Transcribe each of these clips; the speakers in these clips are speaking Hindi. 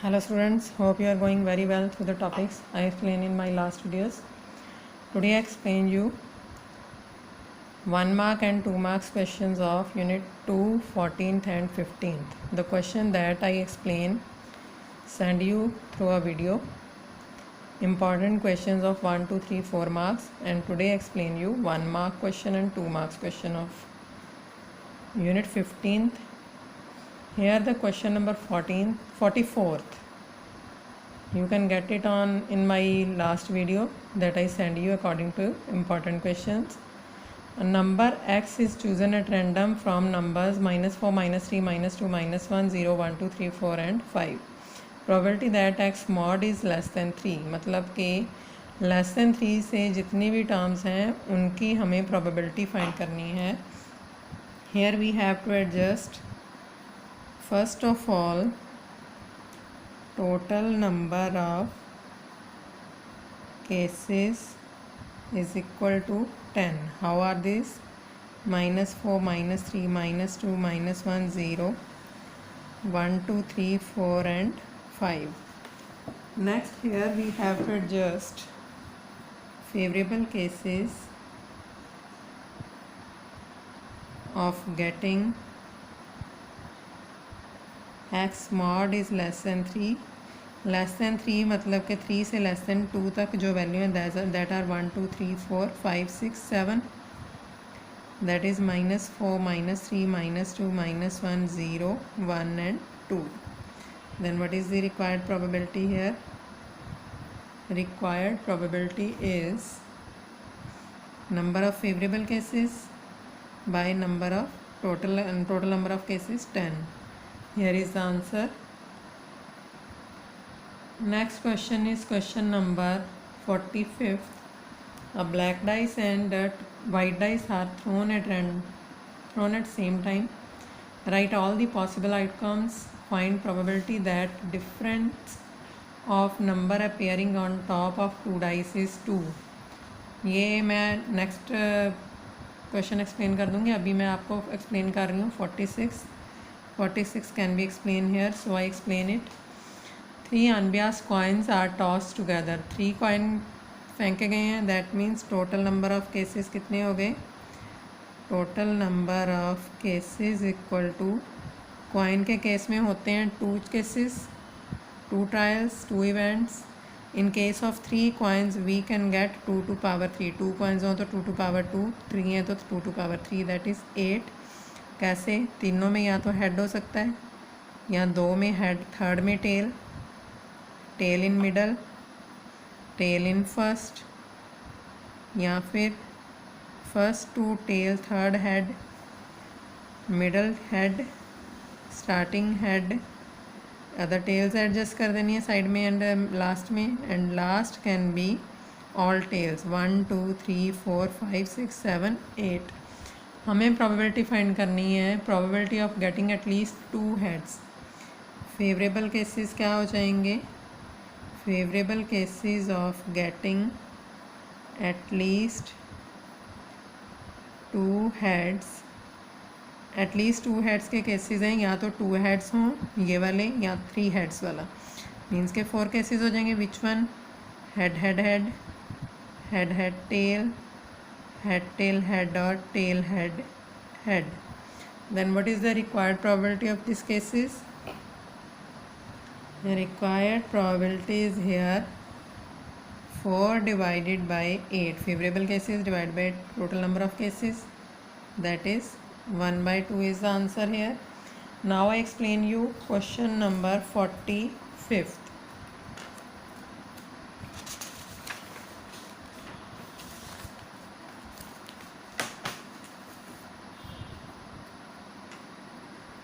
Hello students, hope you are going very well through the topics I explained in my last videos. Today I explain you 1 mark and 2 marks questions of unit 2, 14th and 15th. The question that I explain send you through a video. Important questions of 1, 2, 3, 4 marks, and today I explain you 1 mark question and 2 marks question of unit 15th. Here the question number 44th. You can get it on in my last video that I send you according to important questions. A number x is chosen at random from numbers -4, -3, -2, -1, 0, 1, 2, 3, 4 and 5. Probability that x mod is less than 3, मतलब कि लेस देन 3 से जितनी भी टर्म्स हैं उनकी हमें probability फाइंड करनी है. Here we have to adjust first of all total number of cases is equal to 10. How are these? -4, -3, -2, -1, 0, 1, 2, 3, 4 and 5. Next here we have to adjust favorable cases of getting x mod is less than 3. Less than 3 मतलब कि 3 से लेस दैन 2 तक जो वैल्यू है that are 1, 2, 3, 4, 5, 6, 7. That is -4, -3, -2, -1, 0, 1 and 2. Then what is the required probability here? Required probability is number of favorable cases by number of total number of cases 10. Here is the answer. Next question is question number 45th. A black dice and white dice are thrown at same time. Write all the possible outcomes. Find probability that difference of number appearing on top of 2 dice is 2. ये मैं नेक्स्ट क्वेश्चन एक्सप्लेन कर दूँगी. अभी मैं आपको एक्सप्लेन कर रही हूँ 46 can be explained here, so I explain it. 3 unbiased coins are tossed together. 3 coin फेंके गए हैं. That means total number of cases कितने हो गए? Total number of cases equal to, coin के केस में होते हैं 2 cases, 2 trials, 2 events. In case of 3 coins we can get 2 to power 3. 2 coins हो तो 2 to power 2, 3 है तो 2 to power 3, दैट इज़ 8. कैसे? तीनों में या तो हेड हो सकता है या 2 में हेड, थर्ड में tail, tail in middle, tail in first, या फिर first 2 tail, third head, middle head, starting head, other tails adjust कर देनी है साइड में एंड लास्ट में. And last can be all tails 1, 2, 3, 4, 5, 6, 7, 8. हमें probability फाइंड करनी है. probability of getting at least 2 heads. Favourable cases क्या हो जाएंगे? Favourable cases of getting at least 2 heads. At least 2 heads के केसेस हैं या तो 2 हेड्स हों ये वाले या 3 हेड्स वाला. मीन्स के 4 केसेस हो जाएंगे. Which one? Head head head, head head tail, head tail head or tail head head. Then what is the required probability of these cases? The required probability is here 4 divided by 8. Favorable cases divided by total number of cases, that is 1 by 2 is the answer here. Now I explain you question number 45th.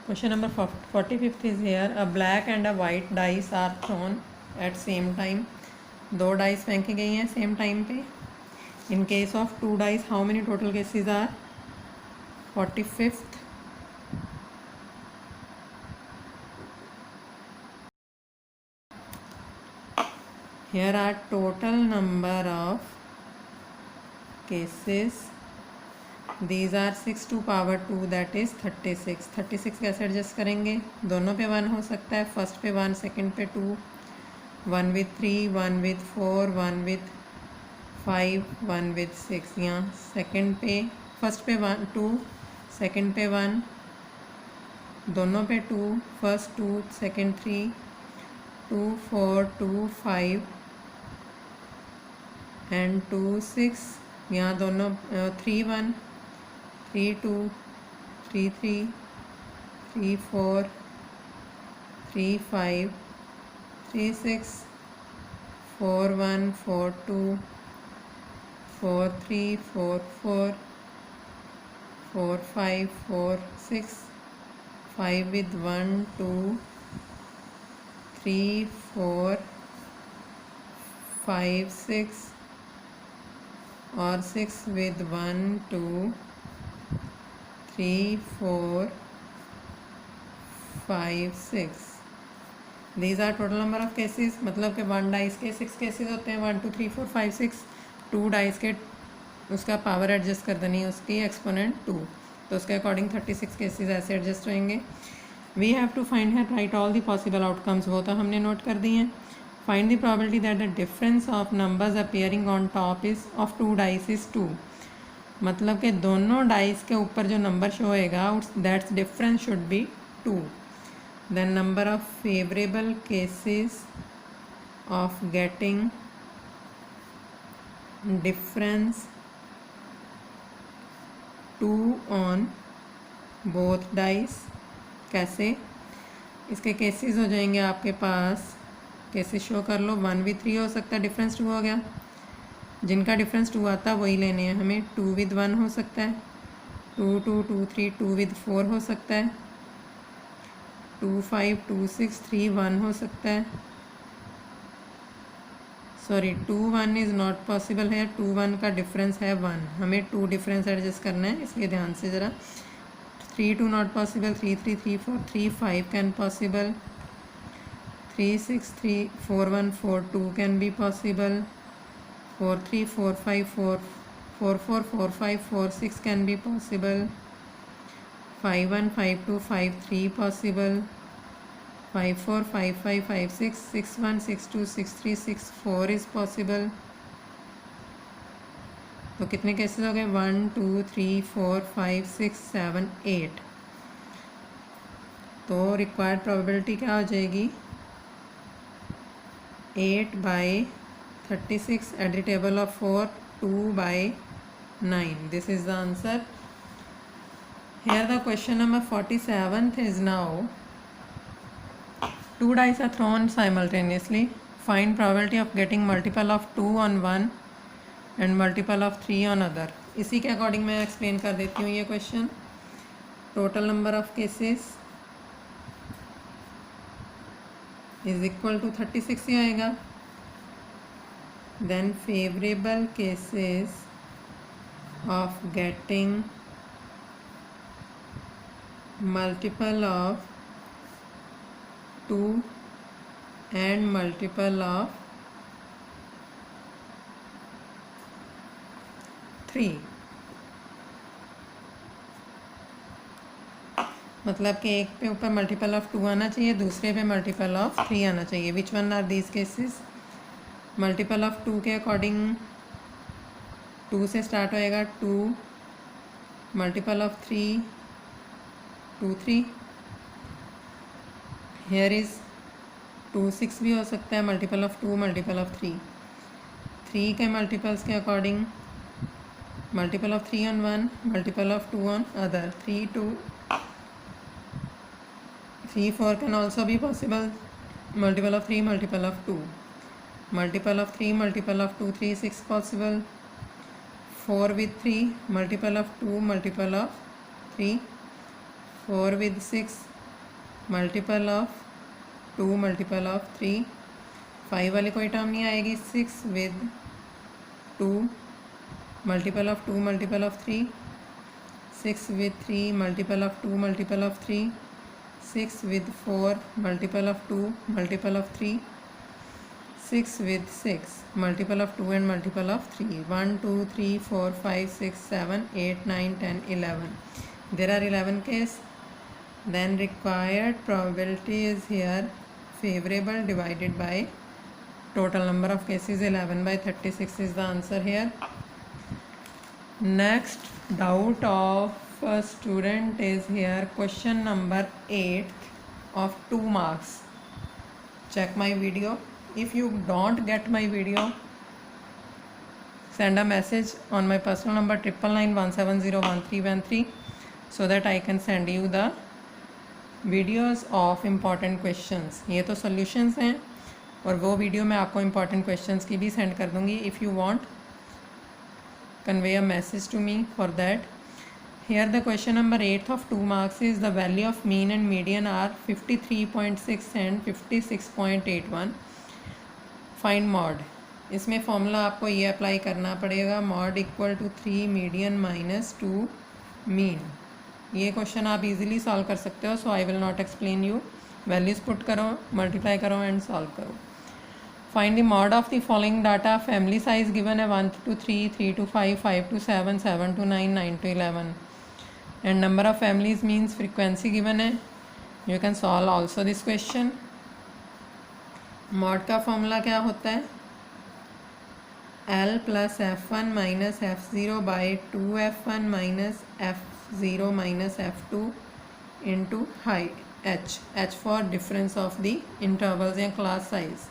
Question number 45th is here. A black and a white dice are thrown at same time. 2 dice फेंकी गई हैं सेम टाइम पे. In case of 2 dice, how many total cases are? 45th. Here are total number of cases these are 6 to power 2 that is 36। 36 कैसे एडजस्ट करेंगे? दोनों पे 1 हो सकता है, फर्स्ट पे 1, सेकंड पे 2, 1 विथ 3, 1 विथ 4, 1 विथ 5, 1 विथ 6। यहाँ सेकंड पे फर्स्ट पे 1 2, सेकंड पे 1, दोनों पे 2, फर्स्ट 2, सेकंड 3, 2 4, 2 5 एंड 2 6। यहाँ दोनों 3 1, 3 2, 3 3, 3 4, 3 5, 3 6, 4 1, 4 2, 4 3, 4 4, 4 5, 4 6, 5 with 1 2 3 4 5 6 और 6 with 1 2 3 4 5 6। These are total number of cases, मतलब कि 1 डाइस के 6 केसेस होते हैं, 1 2 3 4 5 6। 2 डाइस के उसका पावर एडजस्ट कर देनी है, उसकी एक्सपोनेंट 2, तो उसके अकॉर्डिंग 36 केसेस ऐसे एडजस्ट होंगे। वी हैव टू फाइंड है right all the possible outcomes, वो तो हमने नोट कर दी हैं। Find the probability that the difference of numbers appearing on top is of 2 dice is 2, मतलब कि दोनों डाइस के ऊपर जो नंबर शो होएगा that's difference should be 2। Then number of favourable cases of getting difference 2 on both dice. कैसे? इसके केसेस हो जाएंगे आपके पास, केसेस शो कर लो। 1 विथ 3 हो सकता है, डिफरेंस 2 हो गया, जिनका डिफरेंस 2 आता है वही लेने हैं हमें। 2 विद 1 हो सकता है, 2 2 2 3, 2 विद 4 हो सकता है, 2 5 2 6 3 1 हो सकता है। सॉरी 2 1 इज़ नॉट पॉसिबल है, 2 1 का डिफरेंस है 1, हमें 2 डिफरेंस एडजस्ट करना है, इसलिए ध्यान से ज़रा। 3 2 not possible, 3 3 3 4 3 5 can possible, 3 6 3 4 1 4 2 can be possible, 4 3 4 5 4 4 4 4 5 4 6 can be possible, 5 1 5 2 5 3 possible, 5 4 5 5 5 6 6 1 6 2 6 3 6 4 is possible. तो कितने केसेस हो गए? 1 2 3 4 5 6 7 8। तो रिक्वायर्ड प्रोबेबिलिटी क्या हो जाएगी? 8 by 36 at the table of 4, 2 by 9। This is the answer. Here the question number 47th is now 2 dice are thrown simultaneously. Find probability of getting multiple of 2 on one and multiple of 3 on other. इसी के अकॉर्डिंग मैं एक्सप्लेन कर देती हूँ ये question. Total number of cases is equal to 36 ही आएगा। Then favourable cases of getting multiple of 2 and multiple of 3, मतलब कि एक पे ऊपर मल्टीपल ऑफ 2 आना चाहिए, दूसरे पे मल्टीपल ऑफ 3 आना चाहिए। Which one are these cases? Multiple of 2 के अकॉर्डिंग 2 से स्टार्ट होएगा, 2 मल्टीपल ऑफ 3 2 3। हेयर इज़ 2 6 भी हो सकता है, मल्टीपल ऑफ 2 मल्टीपल ऑफ 3। 3 के मल्टीपल्स के according multiple of 3 on 1, multiple of 2 on other. 3 2 3 4 can also be possible, multiple of 3 multiple of 2, multiple of 3 multiple of 2 3 6 possible, 4 with 3 multiple of 2 multiple of 3, 4 with 6 multiple of 2 multiple of 3, 5 वाली कोई टर्म नहीं आएगी। 6 with 2 multiple of 2 multiple of 3, 6 with 3 multiple of 2 multiple of 3, 6 with 4 multiple of 2 multiple of 3, 6 with 6, multiple of 2 and multiple of 3, 1 2 3 4 5 6 7 8 9 10 11. There are 11 cases. Then required probability is here favorable divided by total number of cases. 11 by 36 is the answer here. Next doubt of a student is here question number 8 of 2 marks. Check my video. If you don't get my video, send a message on my personal number 9991701313 so that I can send you the videos of important questions. ये तो solutions हैं और वो video मैं आपको important questions की भी send कर दूँगी. If you want, convey a message to me for that. Here the question number 8 of 2 marks is the value of mean and median are 53.6 and 56.81. Find mod. इसमें फॉर्मूला आपको ये अप्लाई करना पड़ेगा, mod equal to 3 median minus 2 mean. ये क्वेश्चन आप इजीली सॉल्व कर सकते हो, so I will not explain you. Values put करो, मल्टीप्लाई करो एंड सॉल्व करो. Find the mod of the following data. Family size given है 1 to 3, 3 to 5, 5 to 7, 7 to 9, 9 to 11. And number of families means frequency given है. You can solve also this question. mod का फॉर्मूला क्या होता है? L plus F1 minus F0 by 2F1 minus F0 minus F2 into H. H for difference of the intervals या class size.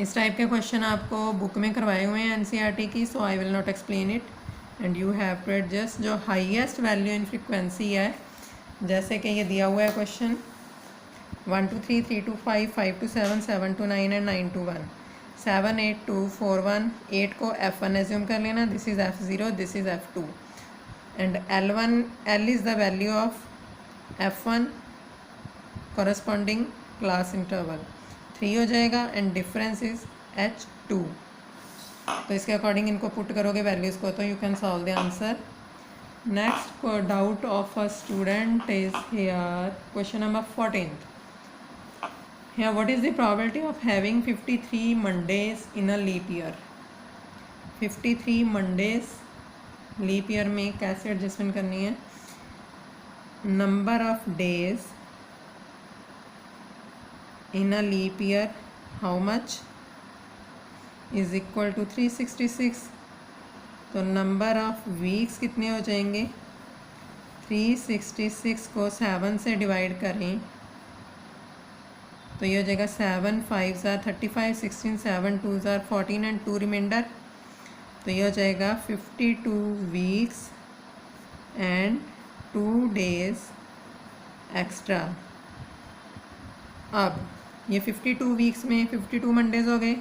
इस टाइप के क्वेश्चन आपको बुक में करवाए हुए हैं एनसीईआरटी की, so I will not explain it and you have to adjust. जो हाईएस्ट वैल्यू इन फ्रिक्वेंसी है, जैसे कि ये दिया हुआ है question 1 to 3, 3 to 5, 5 to 7, 7 to 9 and 9 to 1. 7 8 2 4 1. 8 को F1 एज्यूम कर लेना. This is F0, this is F2 and L is the value of F1 corresponding class interval. 3 हो जाएगा एंड डिफरेंस इज H2. तो इसके अकॉर्डिंग इनको पुट करोगे वैल्यूज़ को तो you can solve the answer. Next doubt of a student is here question number 14. Here what is the probability of having 53 Mondays in a leap year. 53 Mondays leap year में कैसे एडजस्टमेंट करनी है? Number of days in a leap year, how much is equal to 366. तो नंबर ऑफ वीक्स कितने हो जाएंगे? 366 को 7 से डिवाइड करें तो ये हो जाएगा 7 5 ज़ार 35, 16 7 2 ज़ार 14 एंड 2 रिमाइंडर. तो ये हो जाएगा 52 वीक्स एंड 2 डेज एक्स्ट्रा. अब ये 52 वीक्स में 52 मंडेज़ हो गए,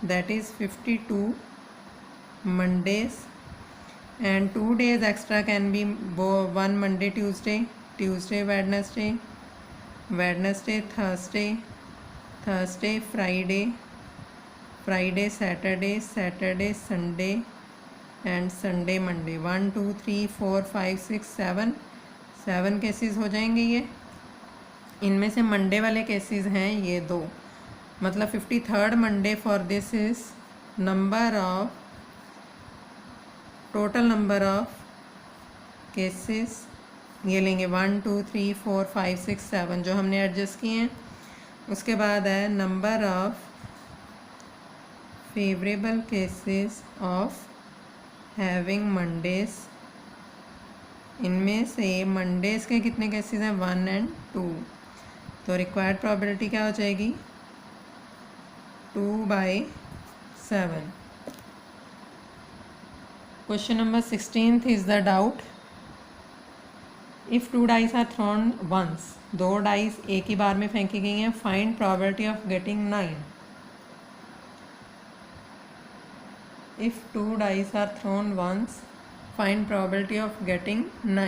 that is 52 Mondays and 2 days extra can be 1 Monday Tuesday, Tuesday Wednesday, Wednesday Thursday, Thursday Friday, Friday Saturday, Saturday Sunday and Sunday Monday. 1 2 3 4 5 6 7 cases हो जाएंगे. ये इनमें से मंडे वाले केसेस हैं ये 2, मतलब 53rd Monday for this is number of total number of cases ये लेंगे 1 2 3 4 5 6 7 जो हमने एडजस्ट किए हैं. उसके बाद है number of favourable cases of having Mondays. इनमें से मंडेज़ के कितने केसेस हैं? 1 and 2. तो रिक्वायर्ड प्रोबेबिलिटी क्या हो जाएगी? 2/7. Question number 16 is the doubt. If 2 dice are thrown once, 2 dice एक ही बार में फेंकी गई हैं, find probability of getting 9. If 2 dice are thrown once, find probability of getting 9.